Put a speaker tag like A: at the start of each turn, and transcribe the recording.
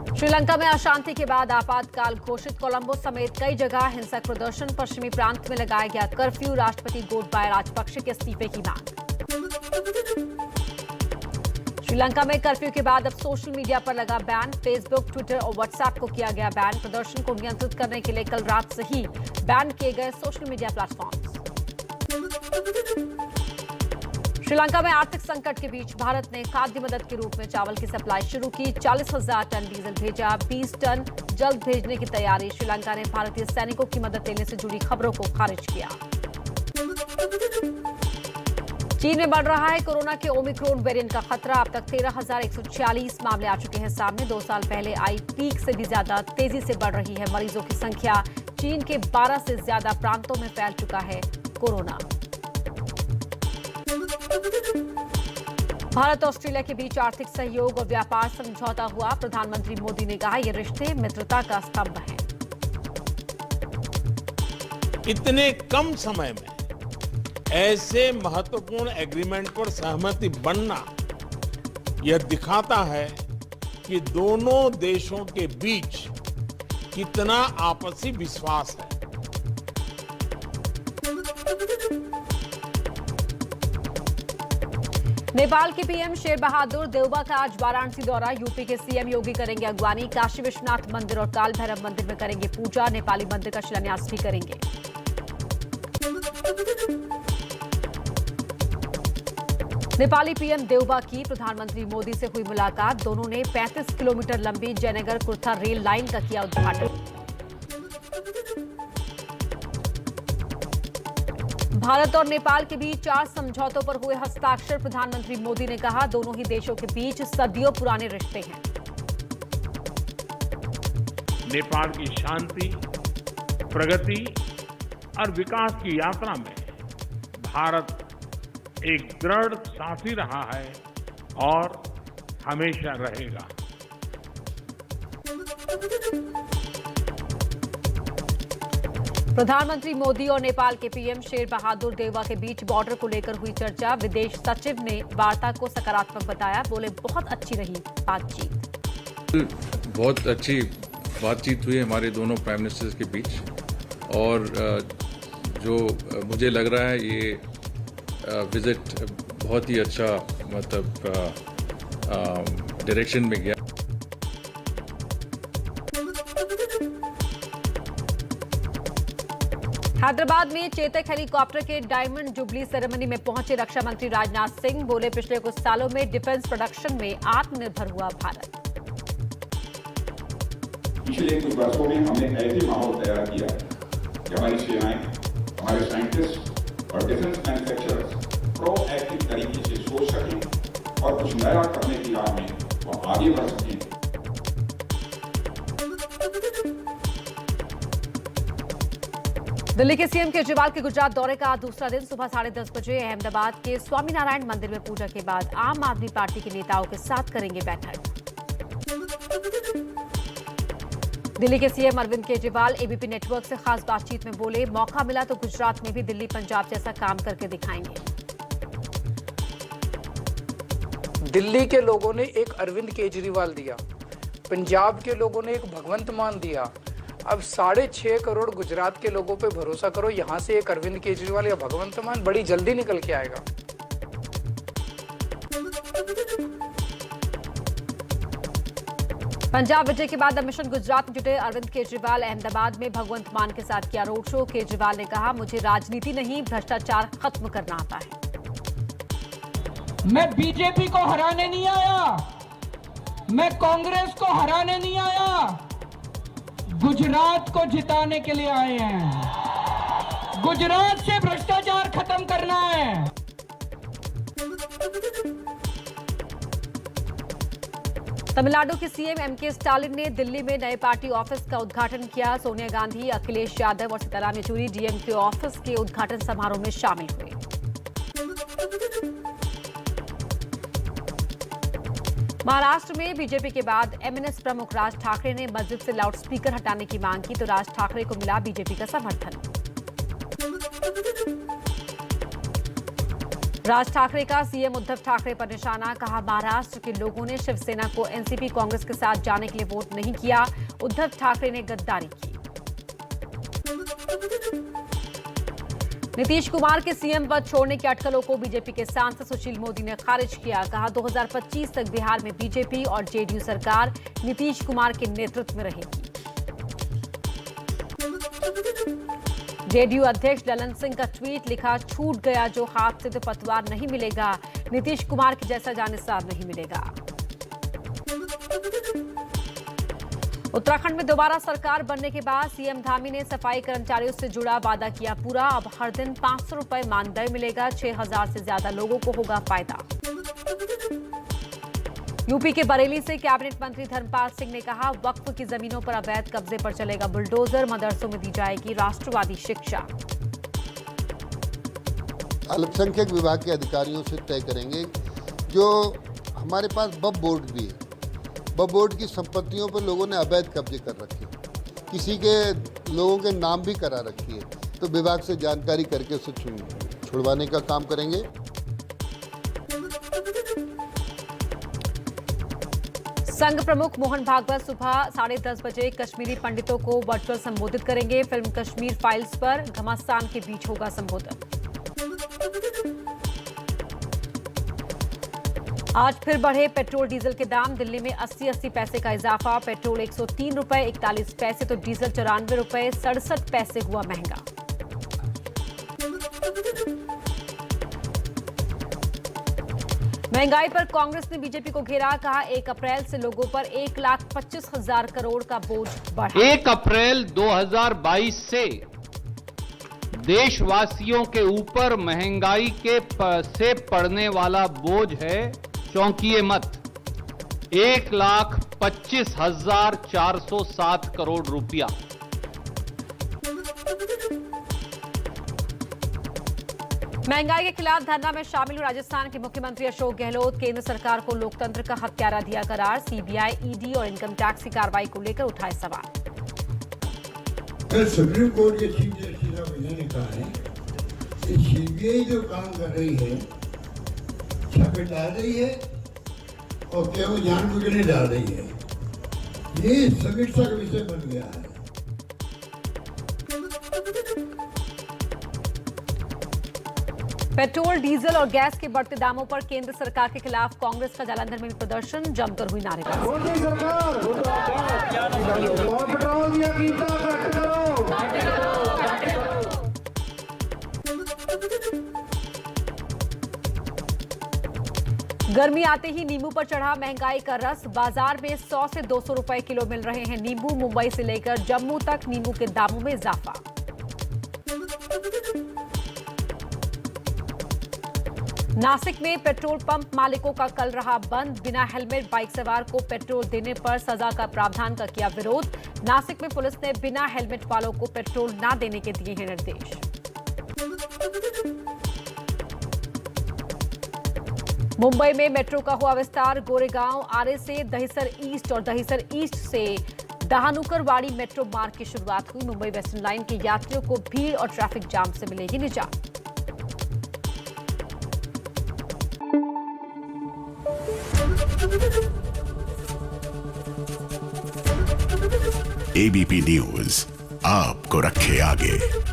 A: श्रीलंका में अशांति के बाद आपातकाल घोषित। कोलंबो समेत कई जगह हिंसक प्रदर्शन। पश्चिमी प्रांत में लगाया गया कर्फ्यू। राष्ट्रपति गोटबाया राजपक्षे के इस्तीफे की मांग। श्रीलंका में कर्फ्यू के बाद अब सोशल मीडिया पर लगा बैन। फेसबुक, ट्विटर और व्हाट्सएप को किया गया बैन। प्रदर्शन को नियंत्रित करने के लिए कल रात से ही बैन किए गए सोशल मीडिया प्लेटफॉर्म। श्रीलंका में आर्थिक संकट के बीच भारत ने खाद्य मदद के रूप में चावल की सप्लाई शुरू की। 40,000 टन डीजल भेजा। 20 टन जल्द भेजने की तैयारी। श्रीलंका ने भारतीय सैनिकों की मदद लेने से जुड़ी खबरों को खारिज किया। चीन में बढ़ रहा है कोरोना के ओमिक्रॉन वेरिएंट का खतरा। अब तक 13,146 मामले आ चुके हैं सामने। 2 साल पहले आई पीक से भी ज्यादा तेजी से बढ़ रही है मरीजों की संख्या। चीन के 12 से ज्यादा प्रांतों में फैल चुका है कोरोना। भारत और ऑस्ट्रेलिया के बीच आर्थिक सहयोग और व्यापार समझौता हुआ। प्रधानमंत्री मोदी ने कहा ये रिश्ते मित्रता का स्तंभ हैं।
B: इतने कम समय में ऐसे महत्वपूर्ण एग्रीमेंट पर सहमति बनना यह दिखाता है कि दोनों देशों के बीच कितना आपसी विश्वास है।
A: नेपाल के पीएम शेर बहादुर देउबा का आज वाराणसी दौरा। यूपी के सीएम योगी करेंगे अगवानी। काशी विश्वनाथ मंदिर और काल भैरव मंदिर में करेंगे पूजा। नेपाली मंदिर का शिलान्यास भी करेंगे। नेपाली पीएम देउबा की प्रधानमंत्री मोदी से हुई मुलाकात। दोनों ने 35 किलोमीटर लंबी जयनगर कुर्था रेल लाइन का किया उद्घाटन। भारत और नेपाल के बीच 4 समझौतों पर हुए हस्ताक्षर। प्रधानमंत्री मोदी ने कहा दोनों ही देशों के बीच सदियों पुराने रिश्ते हैं।
B: नेपाल की शांति, प्रगति और विकास की यात्रा में भारत एक दृढ़ साथी रहा है और हमेशा रहेगा।
A: प्रधानमंत्री मोदी और नेपाल के पीएम शेर बहादुर देउबा के बीच बॉर्डर को लेकर हुई चर्चा। विदेश सचिव ने वार्ता को सकारात्मक बताया। बोले बहुत अच्छी रही बातचीत।
C: बहुत अच्छी बातचीत हुई हमारे दोनों प्राइम मिनिस्टर्स के बीच और जो मुझे लग रहा है ये विजिट बहुत ही अच्छा डायरेक्शन में गया।
A: हैदराबाद में चेतक हेलीकॉप्टर के डायमंड जुबली सेरेमनी में पहुंचे रक्षा मंत्री राजनाथ सिंह। बोले पिछले कुछ सालों में डिफेंस प्रोडक्शन में आत्मनिर्भर हुआ भारत।
D: पिछले कुछ वर्षों में हमने ऐसे माहौल तैयार किया कि हमारी सेनाएं, हमारे साइंटिस्ट और डिफेंस मैन्युफैक्चरर्स प्रोएक्टिव तरीके से सोच सकें और कुछ नया करने की राह में वो आगे बढ़ सकें।
A: दिल्ली के सीएम केजरीवाल के गुजरात दौरे का दूसरा दिन। सुबह 10:30 बजे अहमदाबाद के स्वामीनारायण मंदिर में पूजा के बाद आम आदमी पार्टी के नेताओं के साथ करेंगे बैठक। दिल्ली के CM Arvind Kejriwal ABP network से खास बातचीत में बोले मौका मिला तो गुजरात में भी दिल्ली पंजाब जैसा काम करके दिखाएंगे।
E: दिल्ली के लोगों ने एक अरविंद केजरीवाल दिया, पंजाब के लोगों ने एक भगवंत मान दिया। अब 6.5 करोड़ गुजरात के लोगों पे भरोसा करो, यहां से एक अरविंद केजरीवाल या भगवंत मान बड़ी जल्दी निकल के आएगा।
A: पंजाब विजय के बाद अब मिशन गुजरात में जुटे अरविंद केजरीवाल अहमदाबाद में भगवंत मान के साथ किया रोड शो। केजरीवाल ने कहा मुझे राजनीति नहीं भ्रष्टाचार खत्म करना आता है।
F: मैं बीजेपी को हराने नहीं आया, मैं कांग्रेस को हराने नहीं आया, गुजरात को जिताने के लिए आए हैं। गुजरात से भ्रष्टाचार खत्म करना है।
A: तमिलनाडु के सीएम एमके स्टालिन ने दिल्ली में नए पार्टी ऑफिस का उद्घाटन किया। सोनिया गांधी, अखिलेश यादव और सीताराम येचुरी डीएमके ऑफिस के उद्घाटन समारोह में शामिल हुए। महाराष्ट्र में बीजेपी के बाद एमएनएस प्रमुख राज ठाकरे ने मस्जिद से लाउडस्पीकर हटाने की मांग की तो राज ठाकरे को मिला बीजेपी का समर्थन। राज ठाकरे का सीएम उद्धव ठाकरे पर निशाना, कहा महाराष्ट्र के लोगों ने शिवसेना को एनसीपी कांग्रेस के साथ जाने के लिए वोट नहीं किया, उद्धव ठाकरे ने गद्दारी की। नीतीश कुमार के सीएम पद छोड़ने की अटकलों को बीजेपी के सांसद सुशील मोदी ने खारिज किया, कहा 2025 तक बिहार में बीजेपी और जेडीयू सरकार नीतीश कुमार के नेतृत्व में रहेगी। जेडीयू अध्यक्ष ललन सिंह का ट्वीट, लिखा छूट गया जो हाथ से तो पतवार नहीं मिलेगा, नीतीश कुमार के जैसा जानिसार नहीं मिलेगा। उत्तराखंड में दोबारा सरकार बनने के बाद सीएम धामी ने सफाई कर्मचारियों से जुड़ा वादा किया पूरा, अब हर दिन 500 रुपए मानदेय मिलेगा, 6000 से ज्यादा लोगों को होगा फायदा। यूपी के बरेली से कैबिनेट मंत्री धर्मपाल सिंह ने कहा वक्फ की जमीनों पर अवैध कब्जे पर चलेगा बुलडोजर, मदरसों में दी जाएगी राष्ट्रवादी शिक्षा।
G: अल्पसंख्यक विभाग के अधिकारियों से तय करेंगे। जो हमारे पास वक्फ बोर्ड भी है, वक्फ बोर्ड की संपत्तियों पर लोगों ने अवैध कब्जे कर रखे, किसी के लोगों के नाम भी करा रखी है, तो विभाग से जानकारी करके उसे छुड़वाने का काम करेंगे।
A: संघ प्रमुख मोहन भागवत सुबह 10:30 बजे कश्मीरी पंडितों को वर्चुअल संबोधित करेंगे। फिल्म कश्मीर फाइल्स पर घमासान के बीच होगा संबोधन। आज फिर बढ़े पेट्रोल डीजल के दाम, दिल्ली में 80 पैसे का इजाफा, पेट्रोल 103 रुपए 41 पैसे तो डीजल 94 रुपए 67 पैसे हुआ महंगा। महंगाई पर कांग्रेस ने बीजेपी को घेरा, कहा 1 अप्रैल से लोगों पर 1,25,000 करोड़ का बोझ बढ़ा।
H: 1 अप्रैल 2022 से देशवासियों के ऊपर महंगाई से पड़ने वाला बोझ है, चौंकिए मत, 1,25,407 करोड़ रुपया।
A: महंगाई के खिलाफ धरना में शामिल राजस्थान के मुख्यमंत्री अशोक गहलोत, केंद्र सरकार को लोकतंत्र का हत्यारा दिया करार, सीबीआई, ईडी और इनकम टैक्स की कार्रवाई को लेकर उठाए सवाल।
I: सुप्रीम कोर्ट के चीफ जस्टिस ऑफ इंडिया ने कहा है कि सीबीआई जो काम कर रही है, छापे डाल रही है और क्या वो जानबूझ के नहीं डाल रही है, ये समीक्षा का विषय बन गया है।
A: पेट्रोल, डीजल और गैस के बढ़ते दामों पर केंद्र सरकार के खिलाफ कांग्रेस का जालंधर में भी प्रदर्शन, जमकर हुई नारेबाजी। गर्मी आते ही नींबू पर चढ़ा महंगाई का रस, बाजार में 100 से 200 रुपए किलो मिल रहे हैं नींबू, मुंबई से लेकर जम्मू तक नींबू के दामों में इजाफा। नासिक में पेट्रोल पंप मालिकों का कल रहा बंद, बिना हेलमेट बाइक सवार को पेट्रोल देने पर सजा का प्रावधान का किया विरोध। नासिक में पुलिस ने बिना हेलमेट वालों को पेट्रोल न देने के दिए हैं निर्देश। मुंबई में मेट्रो का हुआ विस्तार, गोरेगांव, आरे से दहिसर ईस्ट और दहिसर ईस्ट से दहानुकरवाड़ी मेट्रो मार्ग की शुरुआत हुई। मुंबई वेस्टर्न लाइन के यात्रियों को भीड़ और ट्रैफिक जाम से मिलेगी निजात।
J: एबीपी न्यूज आपको रखे आगे।